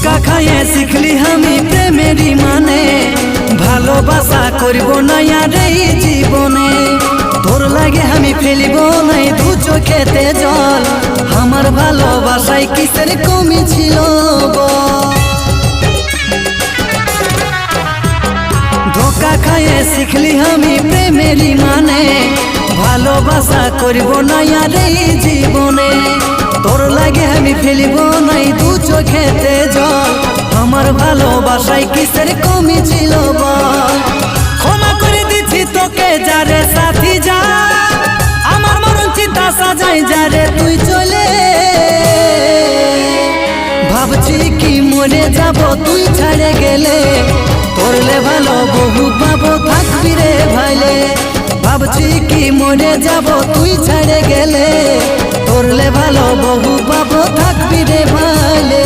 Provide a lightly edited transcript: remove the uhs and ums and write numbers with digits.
ধোকা খাইয়ে শিখলি আমি প্রেমেরই মানে, ভালোবাসা করব না আর এই জীবনে। তোর লাগে আমি ফেলিব নাই দু চোখেতে জল, আমার ভালোবাসায় কিসের কমি ছিল বল। ধোকা খাইয়ে শিখলি আমি প্রেমেরই মানে, ভালোবাসা করব না আর এই জীবনে। তোর লাগে আমি ফেলিব নাই দু চোখেতে জল, আমার ভালোবাসায় কিসের কমি ছিল বল। ক্ষমা করে দিচ্ছি তোকে যারে সাথী যা, আমার মরণ চিন্তা সাজাই যারে তুই চলে। ভাবছি কি মরে যাব তুই ছাড়ে গেলে, করলে ভালো বহু পাবো থাকবি রে ভাইলে। ভাবছি কি মরে যাব তুই ছেড়ে গেলে, করলে ভালো বহু পাবো থাকবি রে ভাইলে।